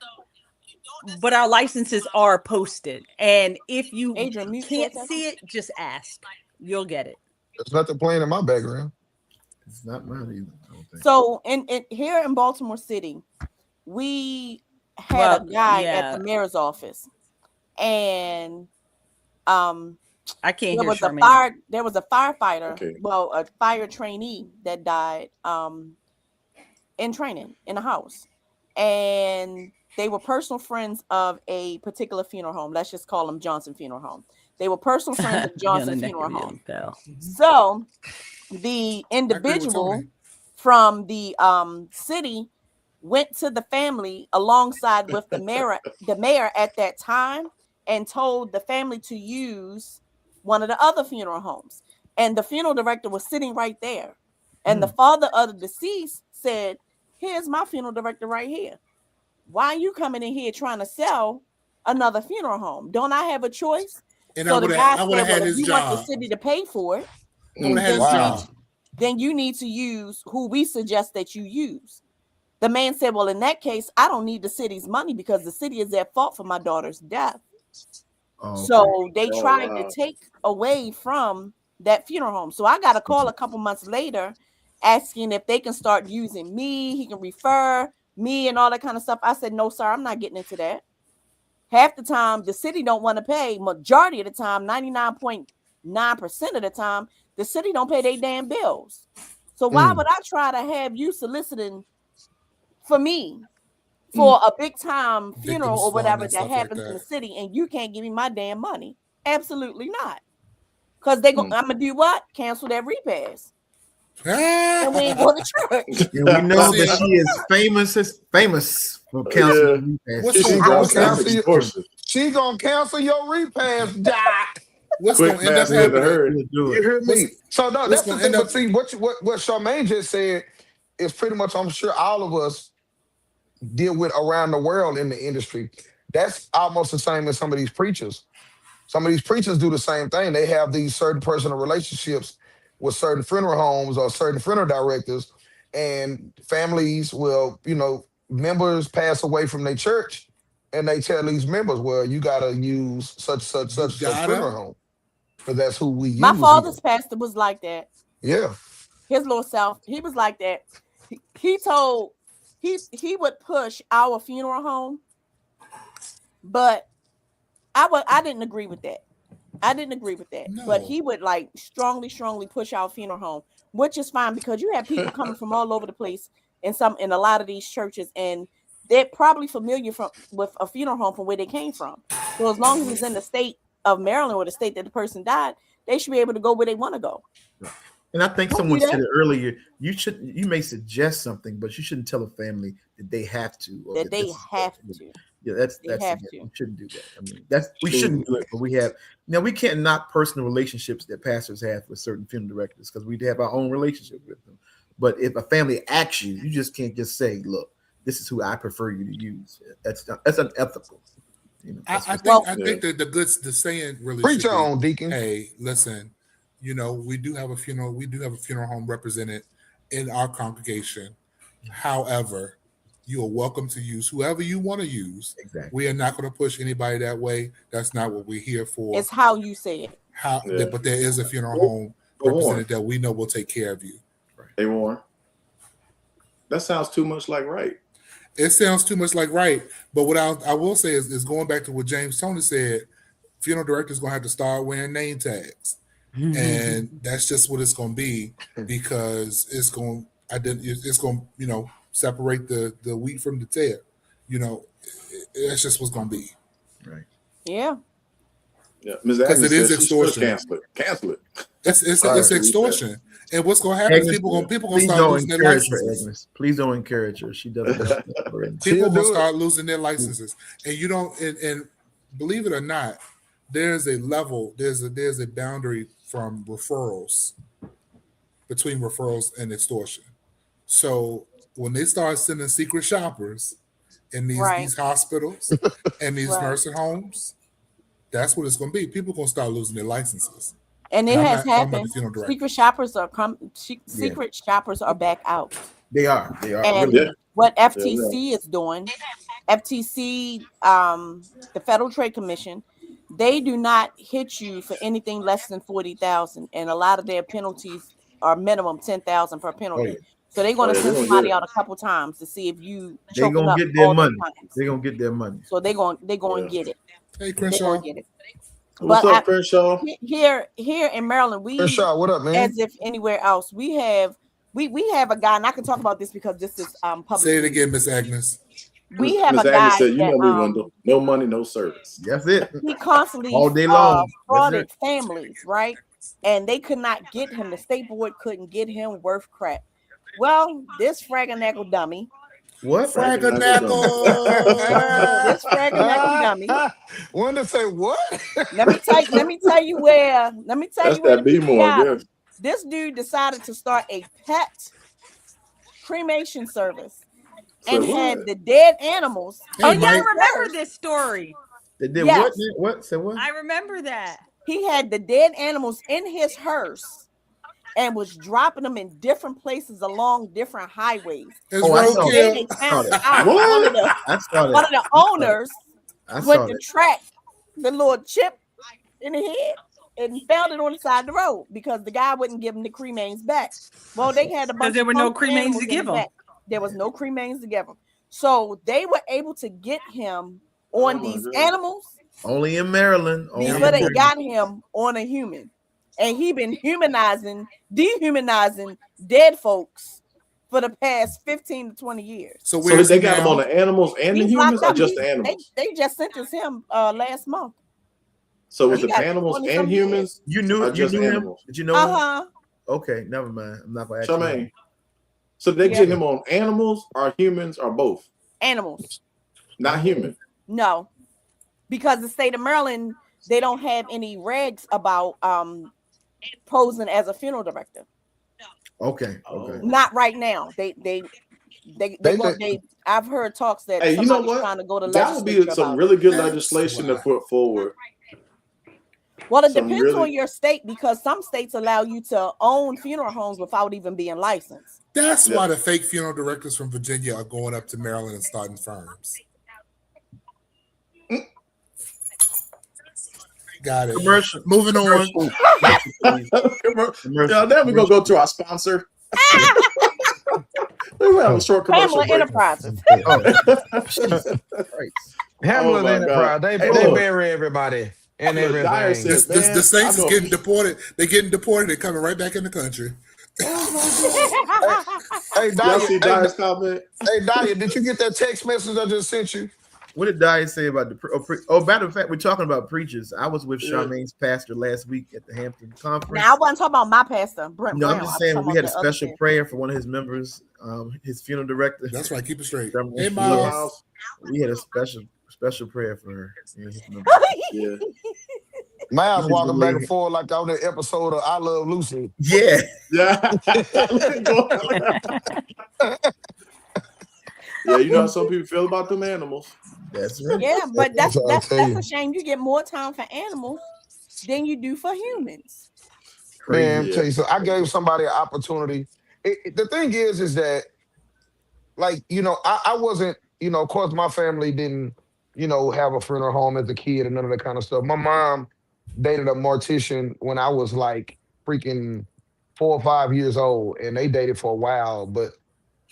But our licenses are posted. And if you can't see it, just ask. You'll get it. There's nothing playing in my background. It's not mine either. So in here in Baltimore City, we had a guy at the mayor's office, and I can't there hear was Charmaine. There was a firefighter, a fire trainee that died in training in a house, and they were personal friends of a particular funeral home. Let's just call them Johnson Funeral Home. They were personal friends of Johnson Funeral Home. So the individual from the city went to the family alongside with the mayor at that time and told the family to use one of the other funeral homes. And the funeral director was sitting right there. And the father of the deceased said, "Here's my funeral director right here. Why are you coming in here trying to sell another funeral home? Don't I have a choice?" And so the guy said, "Well, had if his you job. want the city to pay for it, Wow. then you need to use who we suggest that you use." The man said, "Well, in that case, I don't need the city's money because the city is at fault for my daughter's death." So they tried to take away from that funeral home. So I got a call a couple months later asking if they can start using me. He can refer me and all that kind of stuff. I said, "No, sir, I'm not getting into that." Half the time, the city don't want to pay. Majority of the time, 99.9% of the time, the city don't pay their damn bills. So why would I try to have you soliciting for me for a big time funeral or whatever that happens in the city, and you can't give me my damn money? Absolutely not. Because I'm gonna do what? Cancel that repass. And we ain't going to church. And we know that she is famous for canceling repass. She's gonna cancel your repass, Doc. What's going to end up happening? You hear me? So no, that's the thing. But see, what Charmaine just said is pretty much, I'm sure all of us deal with around the world in the industry. That's almost the same as some of these preachers. Some of these preachers do the same thing. They have these certain personal relationships with certain funeral homes or certain funeral directors, and families will, members pass away from their church, and they tell these members, well, you gotta use such funeral home. Because that's who we use. My father's pastor was like that. Yeah. His little self, he was like that. He would push our funeral home, but I didn't agree with that. No. But he would like strongly push our funeral home, which is fine because you have people coming from all over the place in a lot of these churches, and they're probably familiar with a funeral home from where they came from. So as long as it's in the state of Maryland or the state that the person died, they should be able to go where they want to go. And I think someone said it earlier. You may suggest something, but you shouldn't tell a family that they have to. Or that they have to. Yeah, that's we shouldn't do that. I mean, we shouldn't do it, but we can't knock personal relationships that pastors have with certain funeral directors because we have our own relationship with them. But if a family asks you, you just can't just say, "Look, this is who I prefer you to use." That's unethical. You know, I think that the saying really preach on, deacon. Hey, listen. We do have a funeral home represented in our congregation. However, you are welcome to use whoever you want to use. Exactly. We are not going to push anybody that way. That's not what we're here for. It's how you say it. But there is a funeral home represented that we know will take care of you. Hey, Warren, that sounds too much like right. It sounds too much like right. But what I will say is going back to what James Tony said, funeral directors going to have to start wearing name tags. And that's just what it's going to be because it's going to separate the wheat from the tare. That's just what's going to be. Right. Yeah. Yeah. Because it is extortion. Cancel it. It's extortion. And what's going to happen is people going to start losing their licenses. Please don't encourage her. She doesn't. People will start losing their licenses. And you don't. And believe it or not, there's a level. There's a boundary from between referrals and extortion. So when they start sending secret shoppers in these hospitals and these nursing homes, that's what it's going to be. People are going to start losing their licenses. And it has happened. Secret shoppers are back out. They are. And really. What FTC is doing, FTC, the Federal Trade Commission, they do not hit you for anything less than $40,000, and a lot of their penalties are minimum $10,000 per penalty. Oh, yeah. So they're going to send somebody out a couple times to see if you. They're going to get their money. They're going to get their money. So they're going to get it. Hey, Crenshaw. Get it. What's up, Crenshaw? Here in Maryland, Crenshaw, what up, man? As if anywhere else, we have a guy, and I can talk about this because this is public. Say it again, Miss Agnes. We have a guy said, me, Wendal. No money, no service. That's it. He constantly all day long frauded families, right? And they could not get him. The state board couldn't get him worth crap. Well, this fraganackle dummy. What? Fraganackle. This fraganackle dummy. Want to say what? Let me tell you where. That's that B-more. This dude decided to start a pet cremation service. And had the dead animals. I remember this story. They did what? What? Say what? I remember that. He had the dead animals in his hearse and was dropping them in different places along different highways. One of the owners went to track the little chip in the head and found it on the side of the road because the guy wouldn't give him the cremains back. Well, they had a bunch. Because there were no cremains to give him. There was no cremains to give him. So they were able to get him on these animals. Only in Maryland. Before they got him on a human. And he been dehumanizing dead folks for the past 15 to 20 years. So they got him on the animals and the humans or just the animals? They just sentenced him last month. So was the animals and humans? You knew him? Did you know him? Okay, never mind. I'm not going to ask Charmaine. So they get him on animals or humans or both? Animals. Not human? No. Because the state of Maryland, they don't have any regs about posing as a funeral director. Okay. Not right now. I've heard talks that somebody's trying to go to that would be some really good legislation to put forward. Well, it depends on your state because some states allow you to own funeral homes without even being licensed. That's why the fake funeral directors from Virginia are going up to Maryland and starting firms. Got it. Commercial. Moving on. Now we're gonna go to our sponsor. We have a short commercial Hamlar break. Enterprises. Hamler my Enterprise. God. They Hey, bury everybody and Look, Dyer everything. said, man, The Saints I is know- getting deported. They're getting deported. They're coming right back in the country. Hey, Y'all Dyer, see Dyer's comment? hey, Dyer, did you get that text message I just sent you? What did Dyer say about the matter of fact, we're talking about preachers. I was with Charmaine's pastor last week at the Hampton conference. Now I wasn't talking about my pastor, Brent No, Brown. I'm just I was saying talking we about had a the other special pastor. prayer for one of his members, his funeral director. That's right. Keep it straight. Charmaine Hey, Brown. Miles. We had a special prayer for her. Yeah. Miles walking back and forth like on the episode of I Love Lucy. Yeah. Yeah. Yeah, you know how some people feel about them animals. That's right. Yeah, but that's you. a shame. You get more time for animals than you do for humans. Man, Yeah. tell you so. I gave somebody an opportunity. The thing is that, like, I wasn't, of course, my family didn't, have a funeral home as a kid and none of that kind of stuff. My mom dated a mortician when I was like freaking 4 or 5 years old, and they dated for a while. But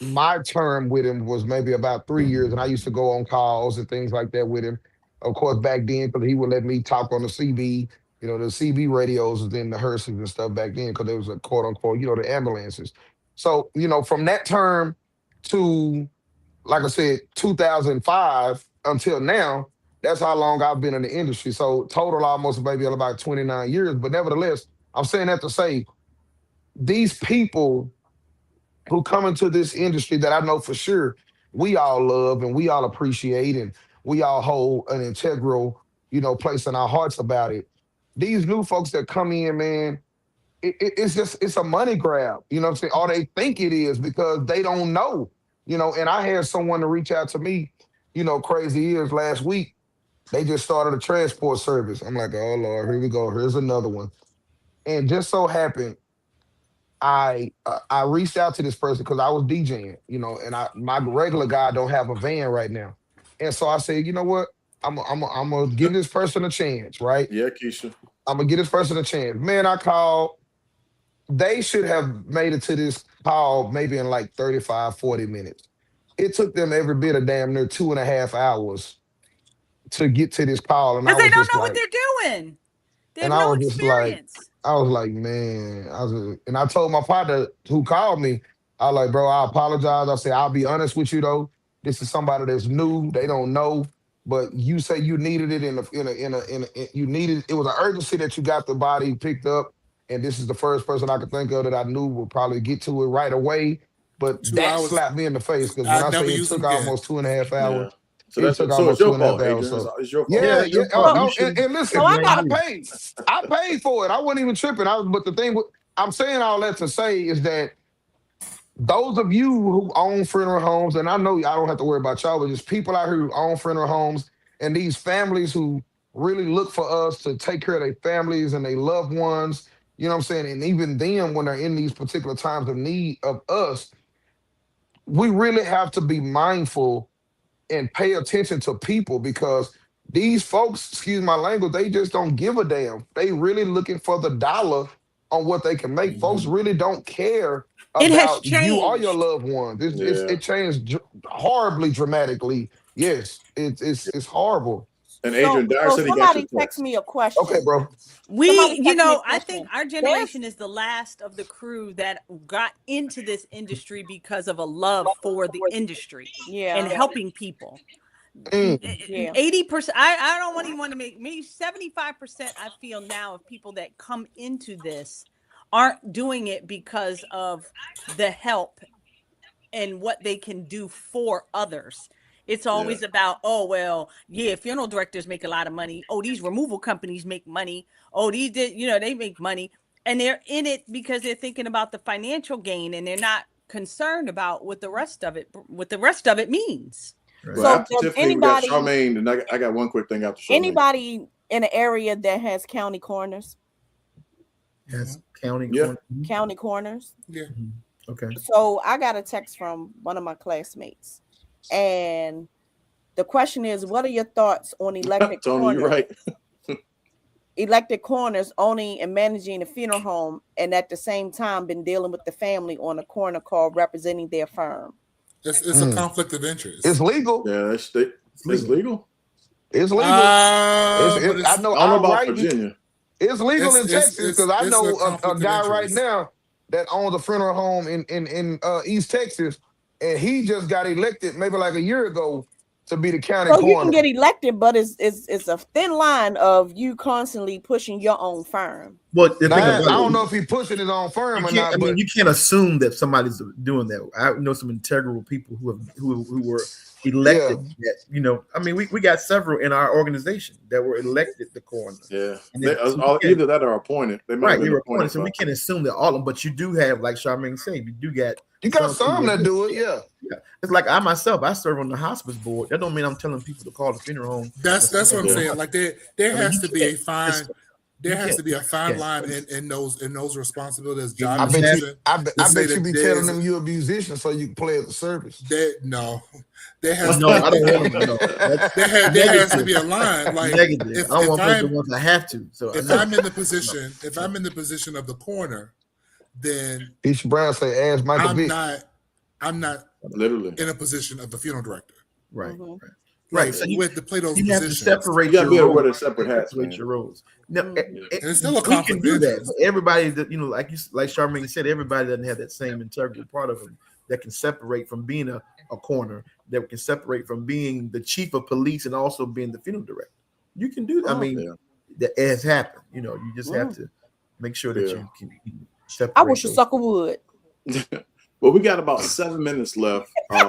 my term with him was maybe about 3 years, and I used to go on calls and things like that with him. Of course, back then, because he would let me talk on the CB. The CB radios was in the hearses and stuff back then because there was a quote unquote, the ambulances. So, from that term to, like I said, 2005 until now, that's how long I've been in the industry. So total almost maybe about 29 years. But nevertheless, I'm saying that to say these people who come into this industry that I know for sure we all love and we all appreciate and we all hold an integral, place in our hearts about it. These new folks that come in, man, it's a money grab, you know what I'm saying? Or they think it is because they don't know, and I had someone to reach out to me, crazy is last week. They just started a transport service. I'm like, oh Lord, here we go. Here's another one. And just so happened, I reached out to this person because I was DJing, and my regular guy don't have a van right now. And so I said, you know what? I'm gonna give this person a chance, right? Yeah, Keisha. I'm gonna give this person a chance. Man, I called. They should have made it to this call maybe in like 35, 40 minutes. It took them every bit of damn near 2.5 hours to get to this call. And because they don't know what they're doing. They have no experience. I was like, man, and I told my partner who called me, I was like, bro, I apologize. I said, I'll be honest with you though. This is somebody that's new. They don't know, but you say you needed it it was an urgency that you got the body picked up. And this is the first person I could think of that I knew would probably get to it right away. But that slapped me in the face because when I say it took almost 2.5 hours. Yeah. So it's your fault, Adrian. It's your fault. Yeah. And listen, So I I paid. I paid for it. I wasn't even tripping. But the thing, I'm saying all that to say is that those of you who own funeral homes, and I know I don't have to worry about y'all, but just people out here who own funeral homes and these families who really look for us to take care of their families and their loved ones, you know what I'm saying? And even them, when they're in these particular times of need of us, we really have to be mindful and pay attention to people because these folks, excuse my language, they just don't give a damn. They really looking for the dollar on what they can make. Folks really don't care about you or your loved ones. It changed horribly dramatically. Yes, it's horrible. And Adrian Dyer said he got somebody text me a question. Okay, bro. I think our generation is the last of the crew that got into this industry because of a love for the industry and helping people. 80%. I don't even want to make maybe 75%. I feel now of people that come into this aren't doing it because of the help and what they can do for others. It's always about, funeral directors make a lot of money. Oh, these removal companies make money. Oh, they make money. And they're in it because they're thinking about the financial gain and they're not concerned about what the rest of it means. Right. So after Tiffany, we got Charmaine, and I got one quick thing after Charmaine. Anybody in an area that has county coroners? Yes, county coroners. Yeah. Okay. So I got a text from one of my classmates. And the question is, what are your thoughts on elected Tony, coroners? you're right. elected coroners owning and managing a funeral home, and at the same time been dealing with the family on a coroner call representing their firm. It's a conflict of interest. It's legal. Yeah, it's legal. It's legal. I know about Virginia. It's legal in Texas because I know a guy right now that owns a funeral home in East Texas, and he just got elected maybe like a year ago to be the county coroner. You can get elected, but it's a thin line of you constantly pushing your own firm. Well, I don't know if he's pushing his own firm or not. I mean, you can't assume that somebody's doing that. I know some integral people who were elected. Yeah. That, you know, I mean, we got several in our organization that were elected the coroner. Yeah, either that or appointed. They right, they were appointed. So we can't assume that all of them, but you do have, like Charmaine said, you got some that do it. Yeah. It's like I myself, I serve on the hospice board. That don't mean I'm telling people to call the funeral home. That's what I'm saying. Like there has to be a fine. There has to be a fine line in those responsibilities. I bet you be telling them you're a musician so you can play at the service. No. There has I don't want them to know. There has to be a line. Like if I don't want the ones I have to. So if I'm in the position of the coroner, then Keisha Brown say ask Michael Vick. I'm not literally in a position of the funeral director. Right. Mm-hmm. Right. So you have to play those you positions. Have to separate you gotta your be able to separate hats. Separate your roles. No, and it's still a we can conflict. do that. But everybody that like Charmaine said, everybody doesn't have that same integral part of them that can separate from being a coroner, that can separate from being the chief of police and also being the funeral director. You can do that. I mean, that has happened. You know, you just have to make sure that you can separate. I wish a sucker would. Well, we got about 7 minutes left. Let's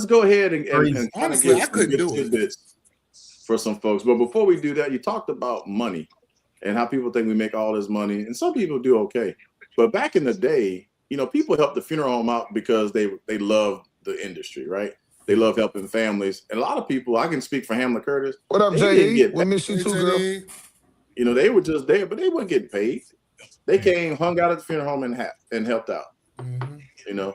go ahead and kind of get some good tidbits for some folks. But before we do that, you talked about money and how people think we make all this money, and some people do okay. But back in the day, you know, people helped the funeral home out because they love the industry, right? They love helping families, and a lot of people. I can speak for Hamlar Curtis. What up, J.E.? We miss you too, girl. You know, they were just there, but they weren't getting paid. They came, hung out at the funeral home, and helped out. Mm-hmm. You know,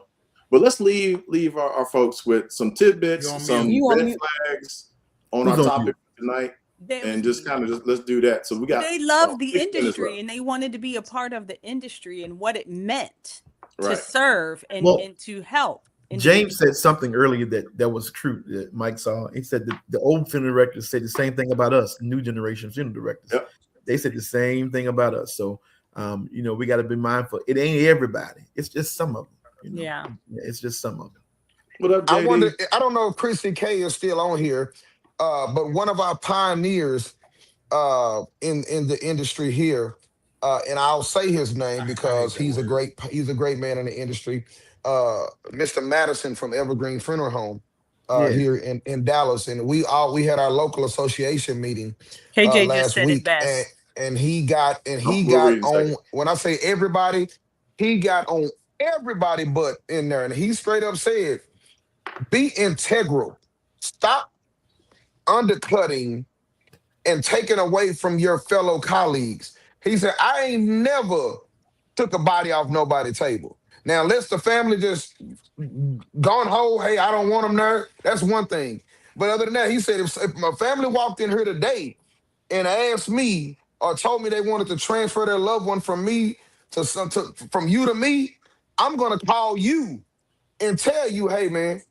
but let's leave our folks with some tidbits, some red flags on our topic tonight, and just kind of let's do that. So they love the industry, and they wanted to be a part of the industry and what it meant to serve and to help. James said something earlier that was true that Mike saw. He said the old funeral directors said the same thing about us, new generation funeral directors. Yep. They said the same thing about us. So. You know, we got to be mindful. It ain't everybody. It's just some of them. You know? Yeah, it's just some of them. What up, JD? I don't know if Chrissy K is still on here, but one of our pioneers in the industry here, and I'll say his name because he's a great man in the industry. Mr. Madison from Evergreen Funeral Home here in Dallas, and we had our local association meeting KJ last just said week. It best. And he got on, when I say everybody, he got on everybody but in there. And he straight up said, be integral. Stop undercutting and taking away from your fellow colleagues. He said, I ain't never took a body off nobody's table. Now, unless the family just gone whole, hey, I don't want them there, that's one thing. But other than that, he said, if my family walked in here today and asked me, or told me they wanted to transfer their loved one from me from you to me, I'm gonna call you and tell you, hey man,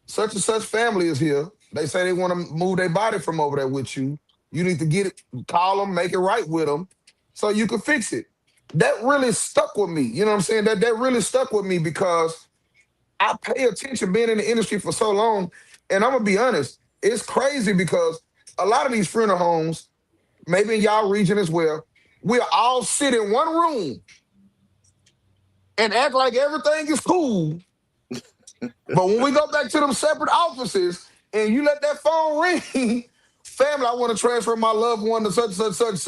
such and such family is here. They say they want to move their body from over there with you. You need to get it, call them, make it right with them, so you can fix it. That really stuck with me. You know what I'm saying? That really stuck with me because I pay attention being in the industry for so long, and I'm gonna be honest, it's crazy because a lot of these funeral homes, maybe in y'all region as well, we'll all sit in one room and act like everything is cool. But when we go back to them separate offices and you let that phone ring, family, I want to transfer my loved one to such.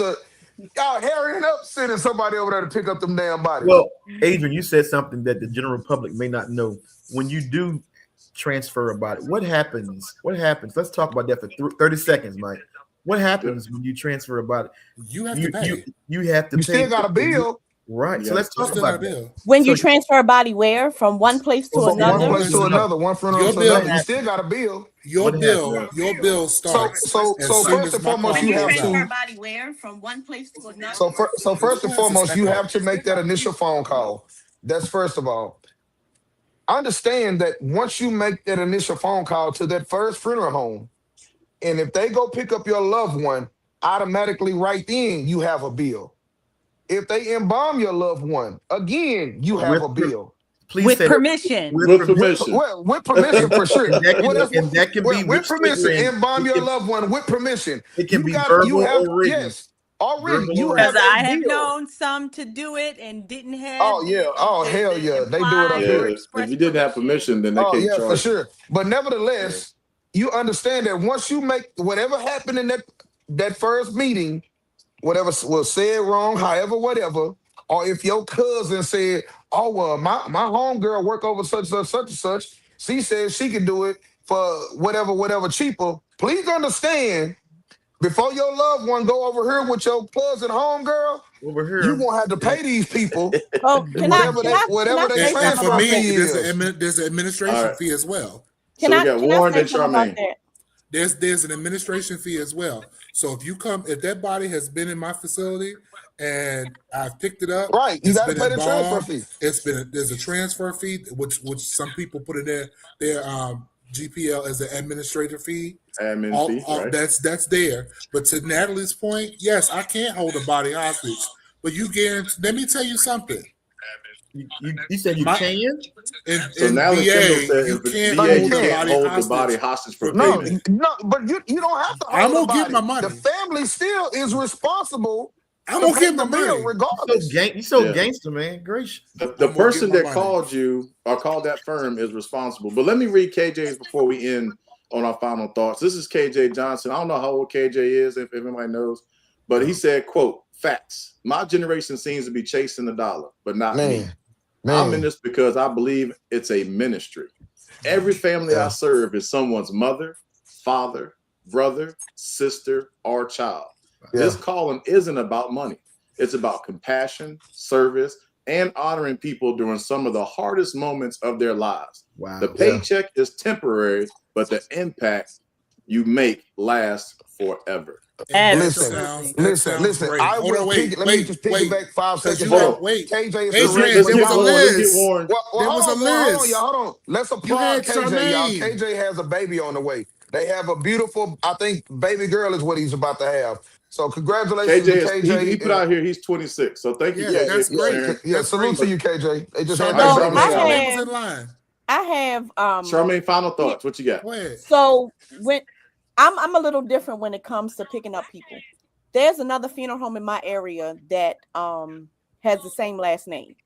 Y'all hurrying up, sending somebody over there to pick up them damn bodies. Well, Adrian, you said something that the general public may not know. When you do transfer a body, what happens? Let's talk about that for 30 seconds, Mike. What happens when you transfer a body? You have to pay. You have to. You still got a bill. Right. Yeah. So let's talk about that. bill. When you transfer a body where? From one place to another? One place to another, one funeral to another. You still got a bill. Your bill starts. So first and foremost, you have to. Body where? From one place to another. So first and foremost, you have to make that initial phone call. That's first of all. Understand that once you make that initial phone call to that first funeral home, and if they go pick up your loved one, automatically right then you have a bill. If they embalm your loved one, again, you have a bill. Please with permission. With permission. With permission for sure. And that can be with permission. Embalm your loved one with permission. It can be verbal or written. Yes. Already, you because have I have known some to do it and didn't have. Oh yeah, hell yeah, they do it up here. If you didn't have permission, then they can't charge. For sure. But nevertheless, you understand that once you make whatever happened in that first meeting, whatever was said wrong, however, whatever, or if your cousin said, "Oh well, my homegirl work over such and such, she says she can do it for whatever cheaper." Please understand. Before your loved one go over here with your cousin homegirl, over here, you gonna have to pay these people whatever they transfer fee is. There's an administration fee as well. So we got Warren and Charmaine. There's an administration fee as well. So if that body has been in my facility and I've picked it up, right? You got to pay the transfer fee. There's a transfer fee, which some people put in their GPL as an administrative fee. Right. That's there. But to Natalie's point, yes, I can't hold a body hostage. But you guarantee. Let me tell you something. You said you can. So now you can't hold the body hostage for payment. No, but you don't have to. I'm gonna get my money. The family still is responsible. I'm gonna get my money regardless. You so gangster, man. Gracious. The person that called you or called that firm is responsible. But let me read KJ's before we end on our final thoughts. This is KJ Johnson. I don't know how old KJ is, if anybody knows, but he said, quote, "Facts. My generation seems to be chasing the dollar, but not me. I'm in this because I believe it's a ministry. Every family I serve is someone's mother, father, brother, sister, or child. This calling isn't about money. It's about compassion, service, and honoring people during some of the hardest moments of their lives. Wow. The paycheck is temporary, but the impact you make lasts forever." Listen. I will let me just piggyback 5 seconds. KJ is there was a list. There was a list. Hold on. Let's applaud KJ, y'all. KJ has a baby on the way. They have a beautiful, I think, baby girl is what he's about to have. So congratulations to KJ. He put out here he's 26. So thank you. Yeah, that's great. Yeah, salute to you, KJ. They just had I have Charmaine, final thoughts. What you got? So when I'm a little different when it comes to picking up people. There's another funeral home in my area that has the same last name.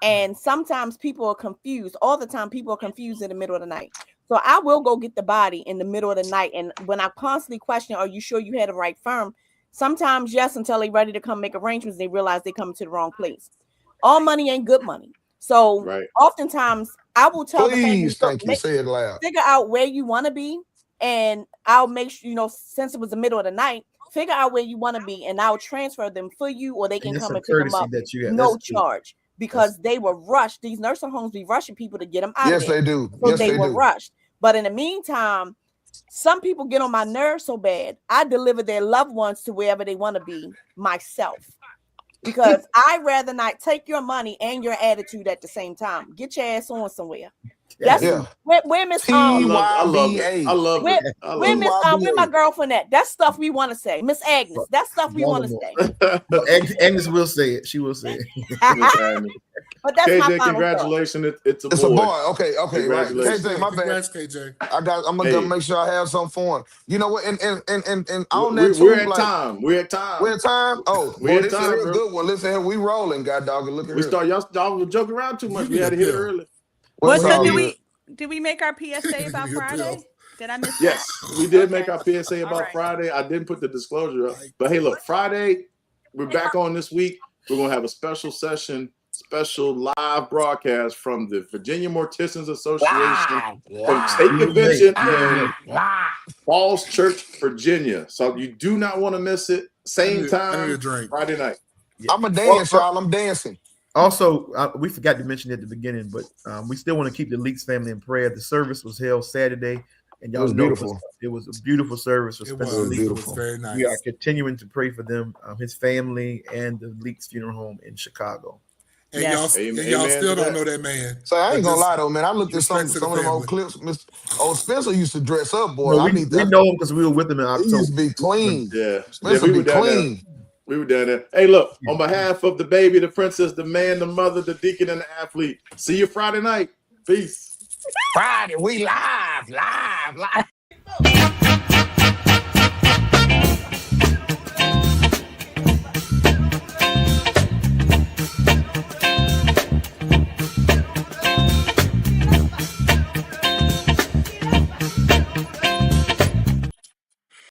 And sometimes people are confused. All the time, people are confused in the middle of the night. So I will go get the body in the middle of the night. And when I constantly question, are you sure you had the right firm? Sometimes yes, until they're ready to come make arrangements, they realize they come to the wrong place. All money ain't good money. So oftentimes I will tell the family, say it loud. Figure out where you want to be. And I'll make sure, since it was the middle of the night, figure out where you want to be, and I'll transfer them for you, or they can come and pick them up. No charge, because they were rushed. These nursing homes be rushing people to get them out. Yes, they do. So they were rushed. But in the meantime, some people get on my nerves so bad, I deliver their loved ones to wherever they want to be myself. Because I'd rather not take your money and your attitude at the same time. Get your ass on somewhere. That's where Miss I love it. Where my girlfriend at? That's stuff we want to say. Miss Agnes, that's stuff we want to say. Agnes will say it. She will say it. But that's KJ, my final congratulations. It's a boy. It's a boy. Okay. Right. KJ, my bad. Congrats, KJ. I'm gonna make sure I have something for him. You know what? And on that too, we're at time. We're at time. Oh, this is a good one. Listen here, we rolling, God dog. Look at y'all were joking around too much. We had to hit it early. Did we make our PSA about Friday? Did I miss Yes, we did make our PSA about Friday. I didn't put the disclosure up. But hey, look, Friday, we're back on this week. We're going to have a special session, special live broadcast from the Virginia Morticians Association from State Convention in Falls Church, Virginia. So you do not want to miss it. Same time, Friday night. I'm a dance, y'all. I'm dancing. Also, we forgot to mention at the beginning, but we still want to keep the Leaks family in prayer. The service was held Saturday, and y'all know beautiful. It was a beautiful service. It was beautiful. Very nice. We are continuing to pray for them, his family, and the Leaks funeral home in Chicago. And y'all still don't know that man. So I ain't gonna lie though, man. I looked at some of them old clips. Old Spencer used to dress up, boy. No, we know him because we were with him in October. He used to be clean. Yeah, Spencer we were be clean. We were down there. Hey, look, on behalf of the baby, the princess, the man, the mother, the deacon, and the athlete, see you Friday night. Peace. Friday, we live.